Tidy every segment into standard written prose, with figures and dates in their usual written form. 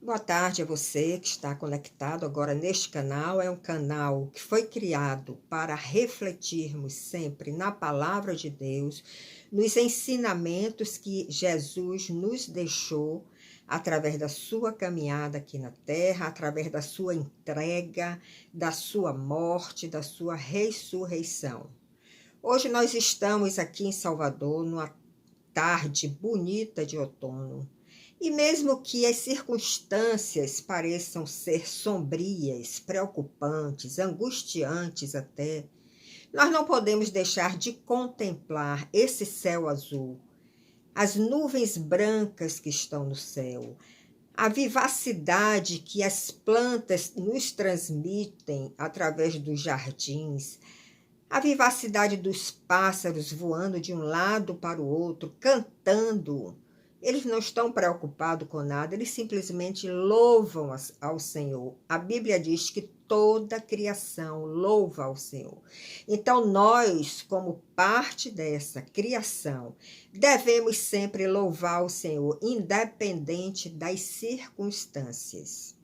Boa tarde a você que está conectado agora neste canal. É um canal que foi criado para refletirmos sempre na palavra de Deus, nos ensinamentos que Jesus nos deixou através da sua caminhada aqui na terra, através da sua entrega, da sua morte, da sua ressurreição. Hoje nós estamos aqui em Salvador, numa tarde bonita de outono. E mesmo que as circunstâncias pareçam ser sombrias, preocupantes, angustiantes até, nós não podemos deixar de contemplar esse céu azul, as nuvens brancas que estão no céu, a vivacidade que as plantas nos transmitem através dos jardins, a vivacidade dos pássaros voando de um lado para o outro, cantando. Eles não estão preocupados com nada, eles simplesmente louvam ao Senhor. A Bíblia diz que toda a criação louva ao Senhor. Então, nós, como parte dessa criação, devemos sempre louvar o Senhor, independente das circunstâncias.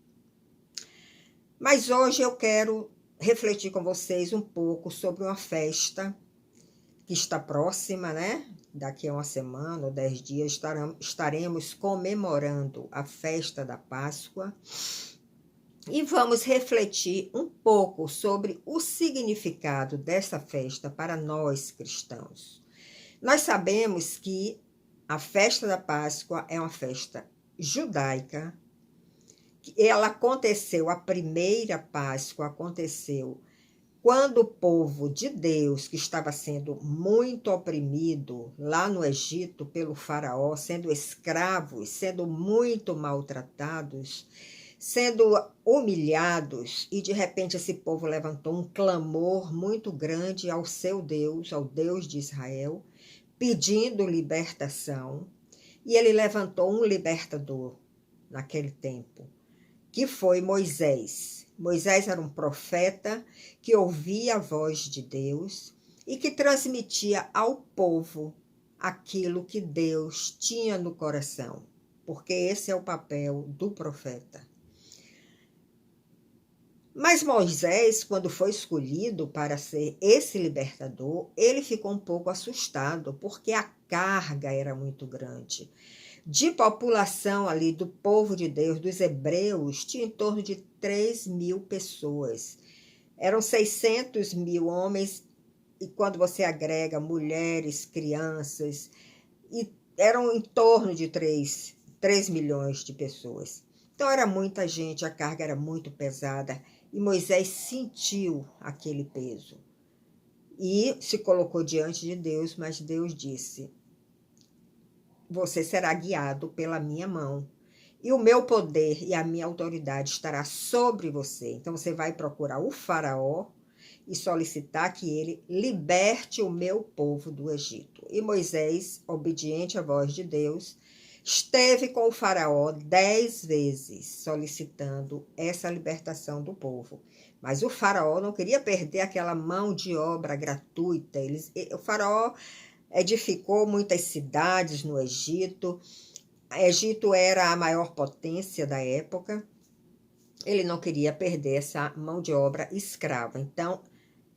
Mas hoje eu quero refletir com vocês um pouco sobre uma festa que está próxima, né? Daqui a uma semana ou 10 dias estaremos comemorando a festa da Páscoa e vamos refletir um pouco sobre o significado dessa festa para nós cristãos. Nós sabemos que a festa da Páscoa é uma festa judaica. Ela aconteceu, a primeira Páscoa aconteceu quando o povo de Deus, que estava sendo muito oprimido lá no Egito pelo faraó, sendo escravos, sendo muito maltratados, sendo humilhados, e de repente esse povo levantou um clamor muito grande ao seu Deus, ao Deus de Israel, pedindo libertação, e ele levantou um libertador naquele tempo, que foi Moisés. Moisés era um profeta que ouvia a voz de Deus e que transmitia ao povo aquilo que Deus tinha no coração, porque esse é o papel do profeta. Mas Moisés, quando foi escolhido para ser esse libertador, ele ficou um pouco assustado, porque a carga era muito grande. De população ali do povo de Deus, dos hebreus, tinha em torno de 3.000 pessoas. Eram 600.000 homens, e quando você agrega mulheres, crianças, e eram em torno de 3 milhões de pessoas. Então era muita gente, a carga era muito pesada, e Moisés sentiu aquele peso. E se colocou diante de Deus, mas Deus disse: você será guiado pela minha mão, e o meu poder e a minha autoridade estará sobre você. Então você vai procurar o faraó e solicitar que ele liberte o meu povo do Egito. E Moisés, obediente à voz de Deus, esteve com o faraó 10 vezes solicitando essa libertação do povo. Mas o faraó não queria perder aquela mão de obra gratuita. O faraó edificou muitas cidades no Egito. O Egito era a maior potência da época. Ele não queria perder essa mão de obra escrava. Então,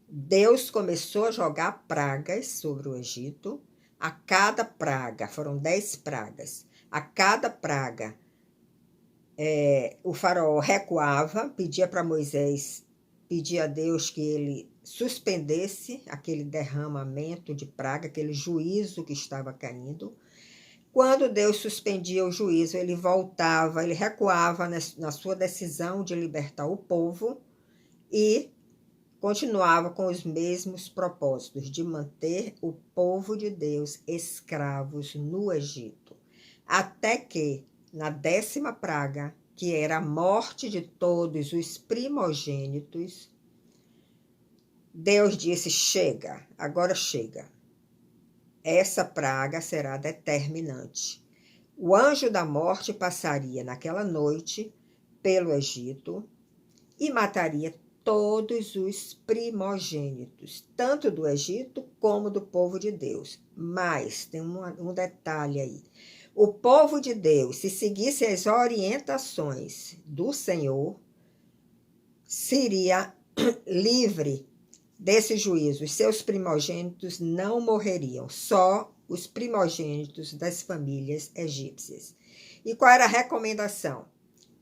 Deus começou a jogar pragas sobre o Egito. A cada praga, foram 10 pragas. A cada praga, o faraó recuava, pedia para Moisés, pedia a Deus que ele suspendesse aquele derramamento de praga, aquele juízo que estava caindo. Quando Deus suspendia o juízo, ele voltava, ele recuava na sua decisão de libertar o povo e continuava com os mesmos propósitos, de manter o povo de Deus escravos no Egito. Até que, na 10ª praga, que era a morte de todos os primogênitos, Deus disse: chega, agora chega. Essa praga será determinante. O anjo da morte passaria naquela noite pelo Egito e mataria todos os primogênitos, tanto do Egito como do povo de Deus. Mas tem um detalhe aí. o povo de Deus, se seguisse as orientações do Senhor, seria livre desse juízo. Os seus primogênitos não morreriam, só os primogênitos das famílias egípcias. E qual era a recomendação?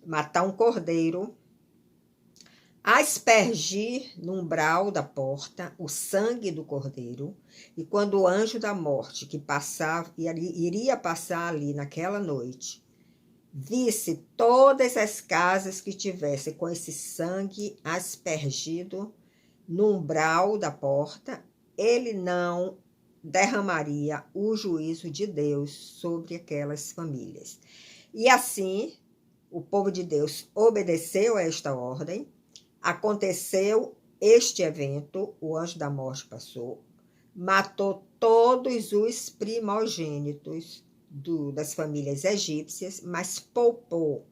Matar um cordeiro, aspergir no umbral da porta o sangue do cordeiro, e quando o anjo da morte que passava, iria passar ali naquela noite, visse todas as casas que tivessem com esse sangue aspergido no umbral da porta, ele não derramaria o juízo de Deus sobre aquelas famílias. E assim, o povo de Deus obedeceu a esta ordem. Aconteceu este evento, o anjo da morte passou, matou todos os primogênitos das famílias egípcias, mas poupou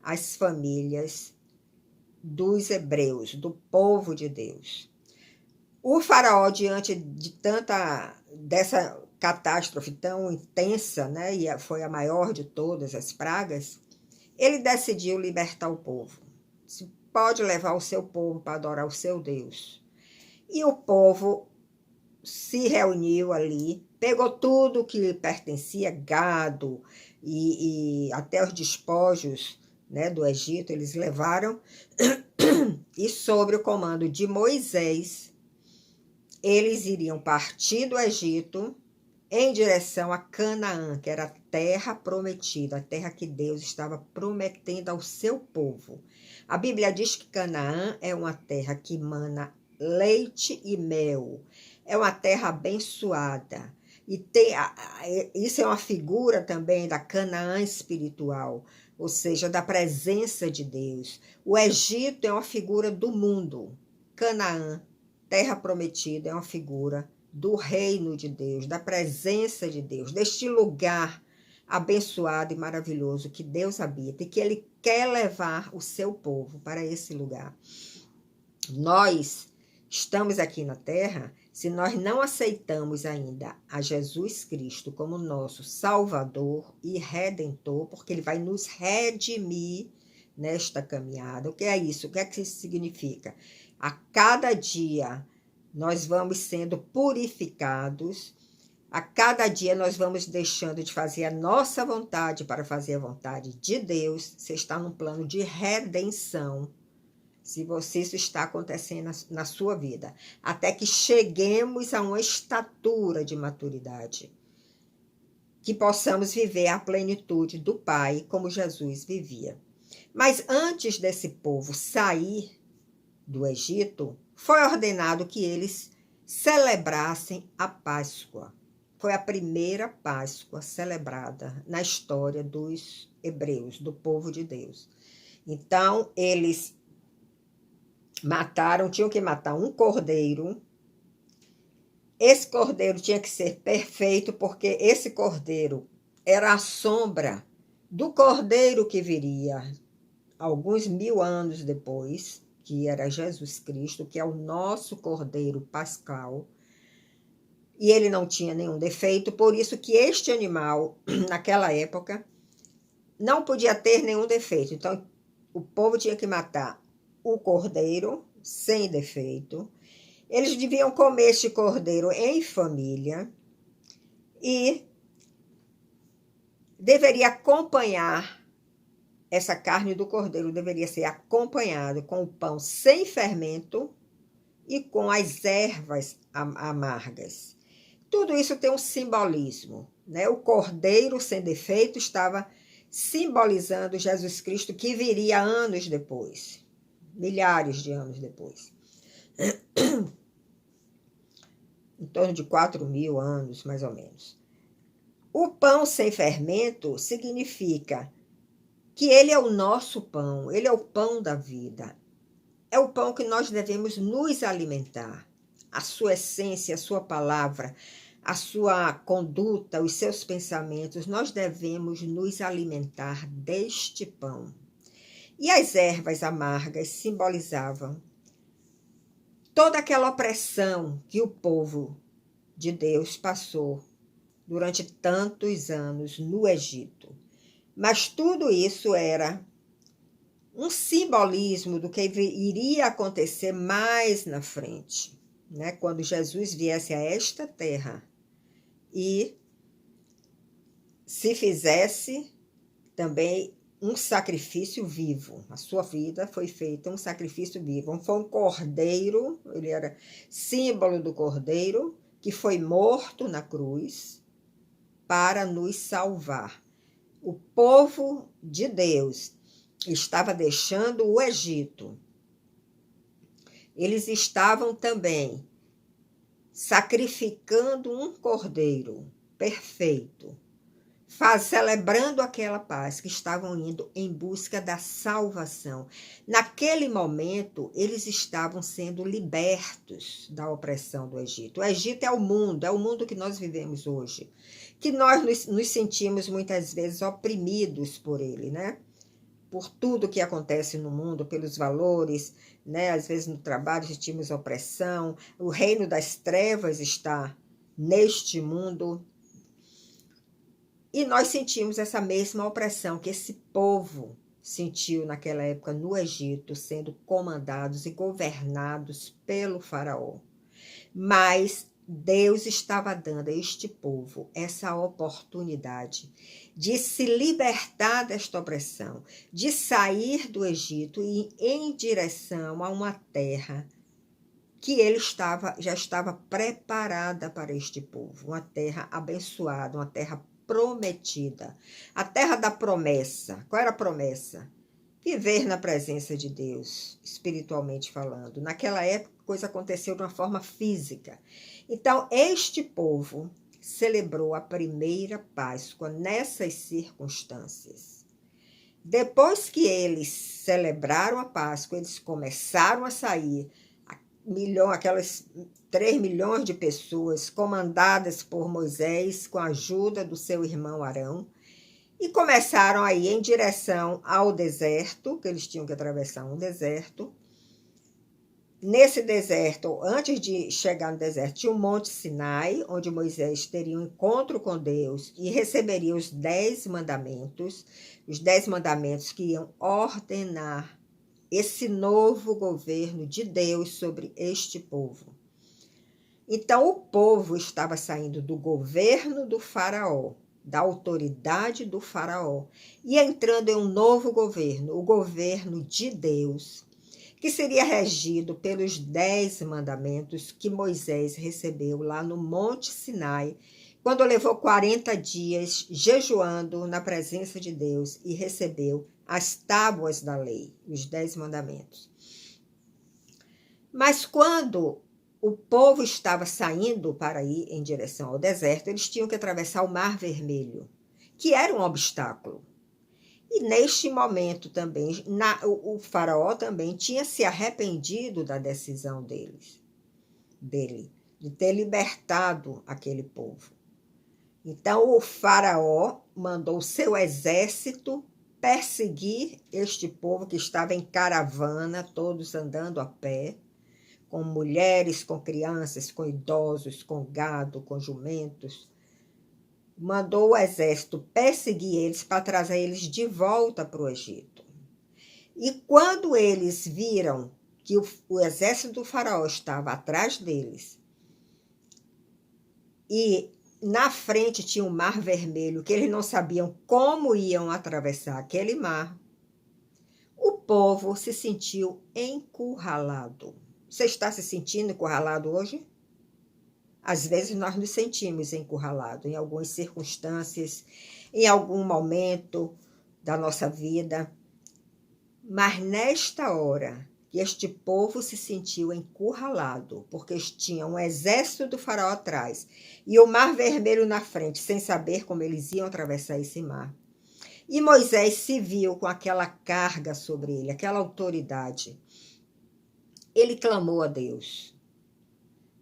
as famílias dos hebreus, do povo de Deus. O faraó, diante de dessa catástrofe tão intensa, né, e foi a maior de todas as pragas, ele decidiu libertar o povo. Pode levar o seu povo para adorar o seu Deus. E o povo se reuniu ali, pegou tudo que lhe pertencia, gado e até os despojos, né, do Egito, eles levaram, e sobre o comando de Moisés, eles iriam partir do Egito em direção a Canaã, que era a terra prometida, a terra que Deus estava prometendo ao seu povo. A Bíblia diz que Canaã é uma terra que mana leite e mel, é uma terra abençoada. E isso é uma figura também da Canaã espiritual, ou seja, da presença de Deus. O Egito é uma figura do mundo. Canaã, terra prometida, é uma figura do reino de Deus, da presença de Deus, deste lugar abençoado e maravilhoso que Deus habita e que Ele quer levar o seu povo para esse lugar. Nós estamos aqui na terra, se nós não aceitamos ainda a Jesus Cristo como nosso Salvador e Redentor, porque Ele vai nos redimir nesta caminhada. O que é isso? O que é que isso significa? A cada dia nós vamos sendo purificados, a cada dia nós vamos deixando de fazer a nossa vontade para fazer a vontade de Deus. Você está num plano de redenção, se isso está acontecendo na sua vida, até que cheguemos a uma estatura de maturidade, que possamos viver a plenitude do Pai, como Jesus vivia. Mas antes desse povo sair do Egito, foi ordenado que eles celebrassem a Páscoa. Foi a primeira Páscoa celebrada na história dos hebreus, do povo de Deus. Então, eles tinham que matar um cordeiro. Esse cordeiro tinha que ser perfeito, porque esse cordeiro era a sombra do cordeiro que viria alguns 1000 anos depois, que era Jesus Cristo, que é o nosso cordeiro pascal. E ele não tinha nenhum defeito, por isso que este animal, naquela época, não podia ter nenhum defeito. Então, o povo tinha que matar o cordeiro sem defeito. Eles deviam comer este cordeiro em família e deveria acompanhar, essa carne do cordeiro deveria ser acompanhado com o pão sem fermento e com as ervas amargas. Tudo isso tem um simbolismo, né? O cordeiro sem defeito estava simbolizando Jesus Cristo, que viria anos depois, milhares de anos depois. Em torno de 4.000 anos, mais ou menos. O pão sem fermento significa que ele é o nosso pão, ele é o pão da vida. É o pão que nós devemos nos alimentar. A sua essência, a sua palavra, a sua conduta, os seus pensamentos, nós devemos nos alimentar deste pão. E as ervas amargas simbolizavam toda aquela opressão que o povo de Deus passou durante tantos anos no Egito. Mas tudo isso era um simbolismo do que iria acontecer mais na frente, né? Quando Jesus viesse a esta terra e se fizesse também um sacrifício vivo. A sua vida foi feita um sacrifício vivo. Foi um cordeiro, ele era símbolo do cordeiro, que foi morto na cruz para nos salvar. O povo de Deus estava deixando o Egito. Eles estavam também sacrificando um cordeiro perfeito, celebrando aquela paz, que estavam indo em busca da salvação. Naquele momento, eles estavam sendo libertos da opressão do Egito. O Egito é o mundo que nós vivemos hoje, que nós nos sentimos muitas vezes oprimidos por ele, né? Por tudo que acontece no mundo, pelos valores, né? Às vezes no trabalho sentimos opressão, o reino das trevas está neste mundo. E nós sentimos essa mesma opressão que esse povo sentiu naquela época no Egito, sendo comandados e governados pelo faraó. Mas Deus estava dando a este povo essa oportunidade de se libertar desta opressão, de sair do Egito e ir em direção a uma terra que já estava preparada para este povo, uma terra abençoada, uma terra prometida, a terra da promessa. Qual era a promessa? Viver na presença de Deus, espiritualmente falando. Naquela época, a coisa aconteceu de uma forma física. Então, este povo celebrou a primeira Páscoa nessas circunstâncias. Depois que eles celebraram a Páscoa, eles começaram a sair, aquelas 3 milhões de pessoas comandadas por Moisés com a ajuda do seu irmão Arão, e começaram a ir em direção ao deserto, que eles tinham que atravessar um deserto. Nesse deserto, antes de chegar no deserto, tinha o Monte Sinai, onde Moisés teria um encontro com Deus e receberia os 10 mandamentos que iam ordenar esse novo governo de Deus sobre este povo. Então, o povo estava saindo do governo do faraó, da autoridade do faraó, e entrando em um novo governo, o governo de Deus, que seria regido pelos 10 mandamentos que Moisés recebeu lá no Monte Sinai, quando levou 40 dias jejuando na presença de Deus e recebeu as tábuas da lei, os 10 mandamentos. Mas quando o povo estava saindo para ir em direção ao deserto, eles tinham que atravessar o Mar Vermelho, que era um obstáculo. E neste momento também, o faraó também tinha se arrependido da decisão dele, de ter libertado aquele povo. Então o faraó mandou o seu exército perseguir este povo que estava em caravana, todos andando a pé, com mulheres, com crianças, com idosos, com gado, com jumentos. Mandou o exército perseguir eles para trazer eles de volta para o Egito. E quando eles viram que o exército do faraó estava atrás deles e na frente tinha um mar vermelho, que eles não sabiam como iam atravessar aquele mar, o povo se sentiu encurralado. Você está se sentindo encurralado hoje? Às vezes nós nos sentimos encurralados em algumas circunstâncias, em algum momento da nossa vida. Mas nesta hora que este povo se sentiu encurralado, porque tinha um exército do faraó atrás e o mar vermelho na frente, sem saber como eles iam atravessar esse mar. E Moisés se viu com aquela carga sobre ele, aquela autoridade. Ele clamou a Deus.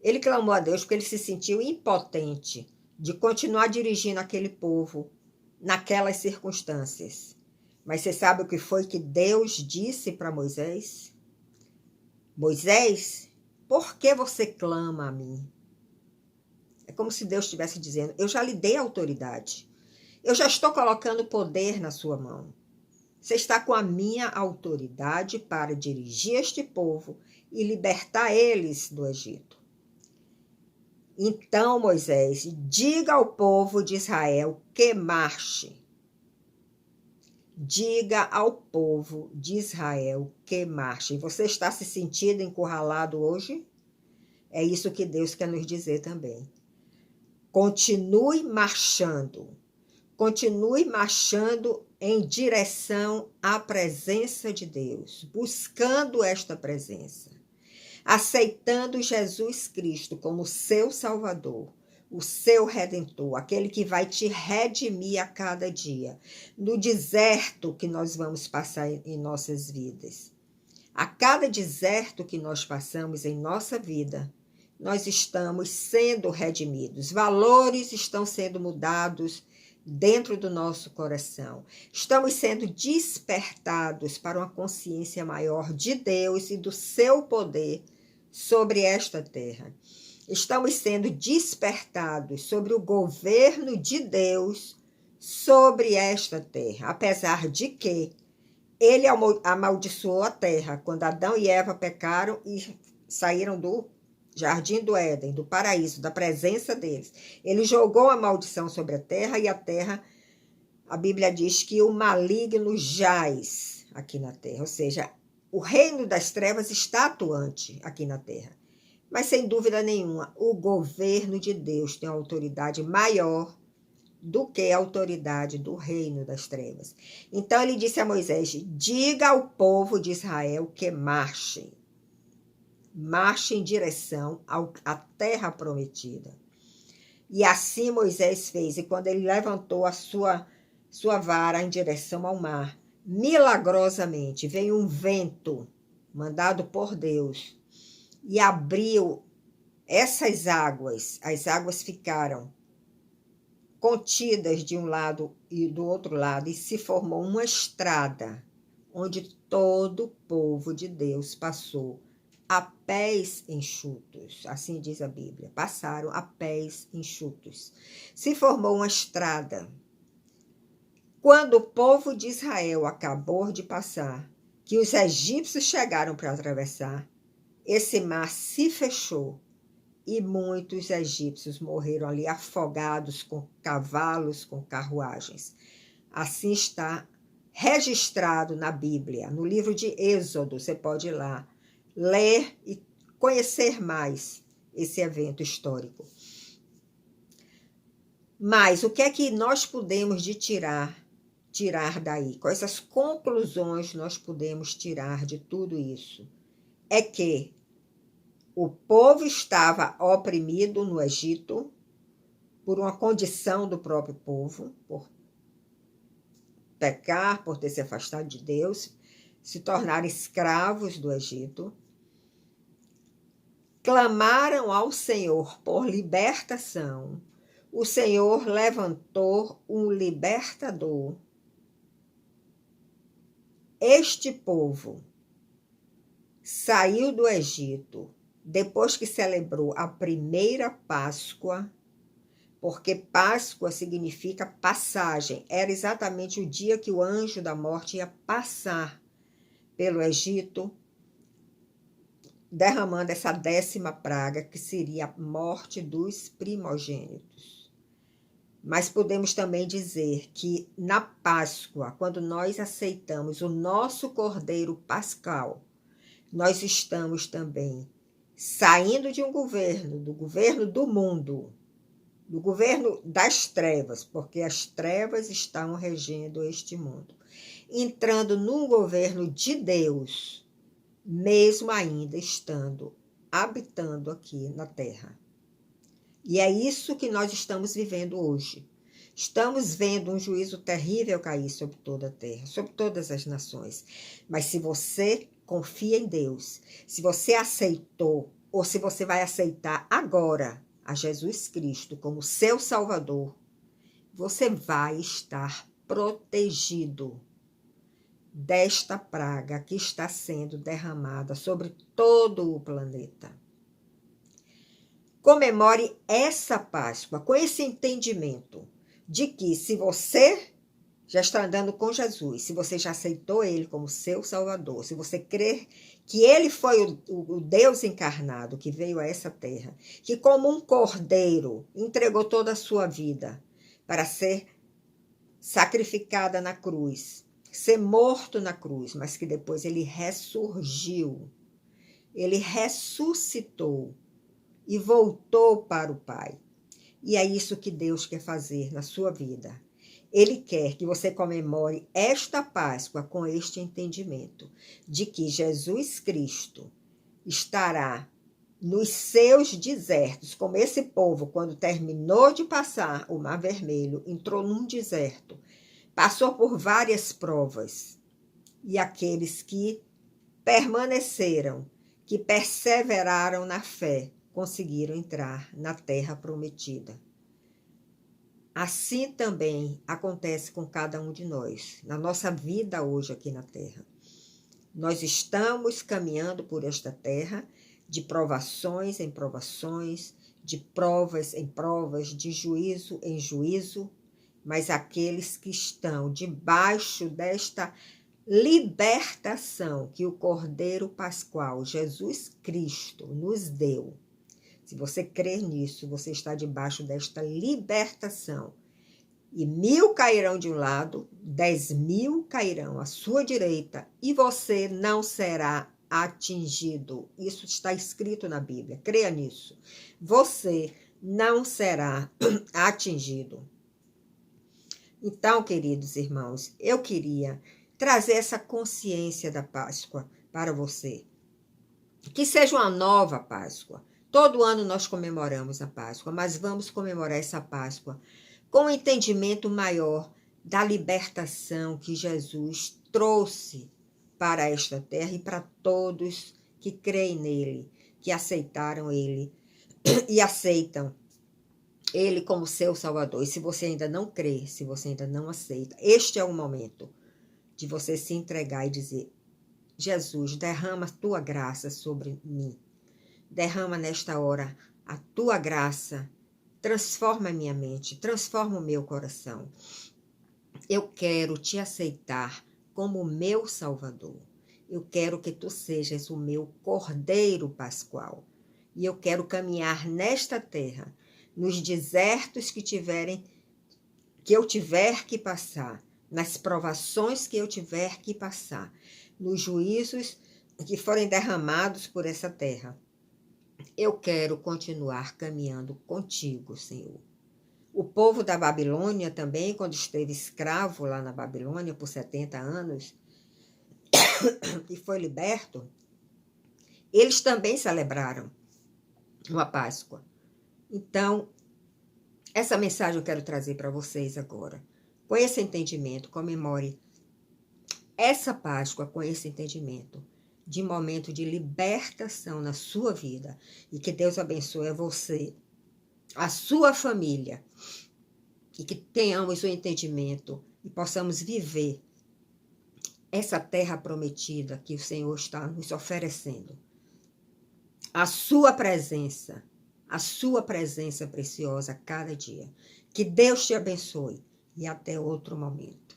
Ele clamou a Deus porque ele se sentiu impotente de continuar dirigindo aquele povo naquelas circunstâncias. Mas você sabe o que foi que Deus disse para Moisés? Moisés, por que você clama a mim? É como se Deus estivesse dizendo: eu já lhe dei autoridade. Eu já estou colocando poder na sua mão. Você está com a minha autoridade para dirigir este povo e libertar eles do Egito. Então, Moisés, diga ao povo de Israel que marche. Diga ao povo de Israel que marche. Você está se sentindo encurralado hoje? É isso que Deus quer nos dizer também. Continue marchando. Continue marchando em direção à presença de Deus, buscando esta presença, aceitando Jesus Cristo como seu Salvador, o seu Redentor, aquele que vai te redimir a cada dia, no deserto que nós vamos passar em nossas vidas. A cada deserto que nós passamos em nossa vida, nós estamos sendo redimidos, valores estão sendo mudados dentro do nosso coração. Estamos sendo despertados para uma consciência maior de Deus e do seu poder sobre esta terra. Estamos sendo despertados sobre o governo de Deus sobre esta terra, apesar de que ele amaldiçoou a terra quando Adão e Eva pecaram e saíram do Jardim do Éden, do paraíso, da presença deles. Ele jogou a maldição sobre a terra e a terra, a Bíblia diz que o maligno jaz aqui na terra. Ou seja, o reino das trevas está atuante aqui na terra. Mas, sem dúvida nenhuma, o governo de Deus tem uma autoridade maior do que a autoridade do reino das trevas. Então, ele disse a Moisés: diga ao povo de Israel que marchem. Marche em direção à terra prometida. E assim Moisés fez, e quando ele levantou a sua vara em direção ao mar, milagrosamente veio um vento mandado por Deus e abriu essas águas. As águas ficaram contidas de um lado e do outro lado, e se formou uma estrada onde todo o povo de Deus passou a pés enxutos, assim diz a Bíblia, passaram a pés enxutos. Se formou uma estrada. Quando o povo de Israel acabou de passar, que os egípcios chegaram para atravessar, esse mar se fechou e muitos egípcios morreram ali afogados com cavalos, com carruagens. Assim está registrado na Bíblia, no livro de Êxodo, você pode ir lá ler e conhecer mais esse evento histórico. Mas o que é que nós podemos tirar daí? Quais as conclusões nós podemos tirar de tudo isso? É que o povo estava oprimido no Egito por uma condição do próprio povo, por pecar, por ter se afastado de Deus, se tornaram escravos do Egito. Clamaram ao Senhor por libertação. O Senhor levantou um libertador. Este povo saiu do Egito depois que celebrou a primeira Páscoa, porque Páscoa significa passagem. Era exatamente o dia que o anjo da morte ia passar pelo Egito, derramando essa 10ª praga, que seria a morte dos primogênitos. Mas podemos também dizer que na Páscoa, quando nós aceitamos o nosso Cordeiro Pascal, nós estamos também saindo de um governo, do governo do mundo, do governo das trevas, porque as trevas estão regendo este mundo, entrando num governo de Deus, mesmo ainda habitando aqui na terra. E é isso que nós estamos vivendo hoje. Estamos vendo um juízo terrível cair sobre toda a terra, sobre todas as nações. Mas se você confia em Deus, se você aceitou, ou se você vai aceitar agora a Jesus Cristo como seu Salvador, você vai estar protegido desta praga que está sendo derramada sobre todo o planeta. comemore essa Páscoa com esse entendimento de que se você já está andando com Jesus, se você já aceitou Ele como seu Salvador, se você crer que Ele foi o Deus encarnado que veio a essa terra, que como um cordeiro entregou toda a sua vida para ser sacrificada na cruz, ser morto na cruz, mas que depois Ele ressurgiu, Ele ressuscitou e voltou para o Pai. E é isso que Deus quer fazer na sua vida. Ele quer que você comemore esta Páscoa com este entendimento de que Jesus Cristo estará nos seus desertos, como esse povo, quando terminou de passar o Mar Vermelho, entrou num deserto, passou por várias provas, e aqueles que permaneceram, que perseveraram na fé, conseguiram entrar na terra prometida. Assim também acontece com cada um de nós, na nossa vida hoje aqui na terra. Nós estamos caminhando por esta terra de provações em provações, de provas em provas, de juízo em juízo, mas aqueles que estão debaixo desta libertação que o Cordeiro Pascual, Jesus Cristo, nos deu. Se você crer nisso, você está debaixo desta libertação. E 1000 cairão de um lado, 10.000 cairão à sua direita, e você não será atingido. Isso está escrito na Bíblia, creia nisso. Você não será atingido. Então, queridos irmãos, eu queria trazer essa consciência da Páscoa para você. Que seja uma nova Páscoa. Todo ano nós comemoramos a Páscoa, mas vamos comemorar essa Páscoa com um entendimento maior da libertação que Jesus trouxe para esta terra e para todos que creem nele, que aceitaram ele e aceitam ele como seu Salvador. E se você ainda não crê, se você ainda não aceita, este é o momento de você se entregar e dizer: Jesus, derrama a tua graça sobre mim. Derrama nesta hora a tua graça, transforma a minha mente, transforma o meu coração. Eu quero te aceitar como meu Salvador. Eu quero que tu sejas o meu Cordeiro Pascual. E eu quero caminhar nesta terra, nos desertos que eu tiver que passar, nas provações que eu tiver que passar, nos juízos que forem derramados por essa terra. Eu quero continuar caminhando contigo, Senhor. O povo da Babilônia também, quando esteve escravo lá na Babilônia por 70 anos e foi liberto, eles também celebraram uma Páscoa. Então, essa mensagem eu quero trazer para vocês agora. Com esse entendimento, comemore essa Páscoa com esse entendimento de momento de libertação na sua vida. E que Deus abençoe a você, a sua família. E que tenhamos o entendimento e possamos viver essa terra prometida que o Senhor está nos oferecendo. A sua presença preciosa a cada dia. Que Deus te abençoe e até outro momento.